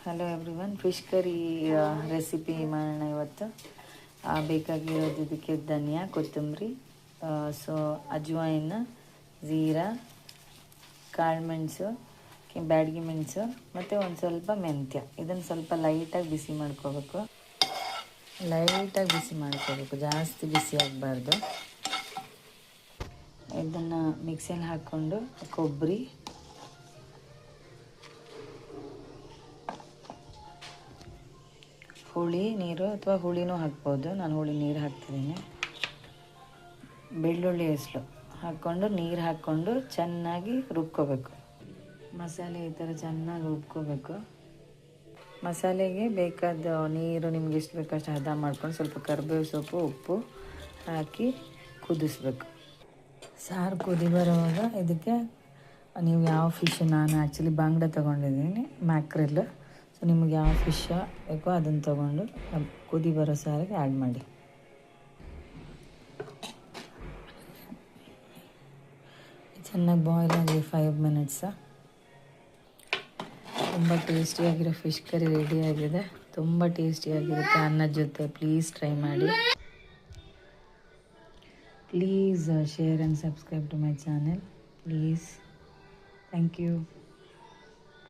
Hello everyone, fish curry recipe ಮಾಡೋಣ ಇವತ್ತು. ಬೇಕಾಗಿರೋದು ಇದಕ್ಕೆ ಧನಿಯಾ, ಕೊತ್ತಂಬರಿ, ಅಜ್ವಾಯಿನ, ಜೀರಾ, ಕಾಳುಮೆಣಸು, ಬ್ಯಾಡಗಿ ಮೆಣಸು ಮತ್ತು ಒಂದು ಸ್ವಲ್ಪ ಮೆಂತ್ಯ. ಇದನ್ನು ಸ್ವಲ್ಪ ಲೈಟಾಗಿ ಬಿಸಿ ಮಾಡ್ಕೋಬೇಕು. ಜಾಸ್ತಿ ಬಿಸಿ ಆಗಬಾರ್ದು. ಇದನ್ನು ಮಿಕ್ಸಿಯಲ್ಲಿ ಹಾಕ್ಕೊಂಡು ಕೊಬ್ಬರಿ, ಹುಳಿ ನೀರು ಅಥವಾ ಹುಳಿನೂ ಹಾಕ್ಬೋದು. ನಾನು ಹುಳಿ ನೀರು ಹಾಕ್ತಿದ್ದೀನಿ. ಬೆಳ್ಳುಳ್ಳಿ ಹೆಸರು ಹಾಕ್ಕೊಂಡು ನೀರು ಹಾಕ್ಕೊಂಡು ಚೆನ್ನಾಗಿ ರುಬ್ಕೋಬೇಕು. ಮಸಾಲೆ ಈ ಥರ ಚೆನ್ನಾಗಿ ರುಬ್ಕೋಬೇಕು. ಮಸಾಲೆಗೆ ಬೇಕಾದ ನೀರು ನಿಮ್ಗೆ ಎಷ್ಟು ಬೇಕಷ್ಟು ಹದ ಮಾಡ್ಕೊಂಡು ಸ್ವಲ್ಪ ಕರಿಬೇವು ಸೊಪ್ಪು, ಉಪ್ಪು ಹಾಕಿ ಕುದಿಸ್ಬೇಕು. ಸಾರು ಕುದಿ ಬರುವಾಗ ಇದಕ್ಕೆ ನೀವು ಯಾವ ಫಿಶ್, ನಾನು ಆ್ಯಕ್ಚುಲಿ ಬಾಂಗ್ಡ ತೊಗೊಂಡಿದ್ದೀನಿ, ಮ್ಯಾಕ್ರೆಲ್. ಸೊ ನಿಮಗೆ ಯಾವ ಫಿಶ್ ಬೇಕೋ ಅದನ್ನು ತೊಗೊಂಡು ಕುದಿ ಬರೋ ಸಾರಿಗೆ ಆ್ಯಡ್ ಮಾಡಿ. ಚೆನ್ನಾಗಿ ಬಾಯ್ಲ್ ಆಗಿ 5 ಮಿನಿಟ್ಸ. ತುಂಬ ಟೇಸ್ಟಿಯಾಗಿರೋ ಫಿಶ್ ಕರಿ ರೆಡಿಯಾಗಿದೆ. ತುಂಬ ಟೇಸ್ಟಿಯಾಗಿರುತ್ತೆ ಅನ್ನದ ಜೊತೆ. ಪ್ಲೀಸ್ ಟ್ರೈ ಮಾಡಿ. Please share and subscribe to my channel. Please. Thank you.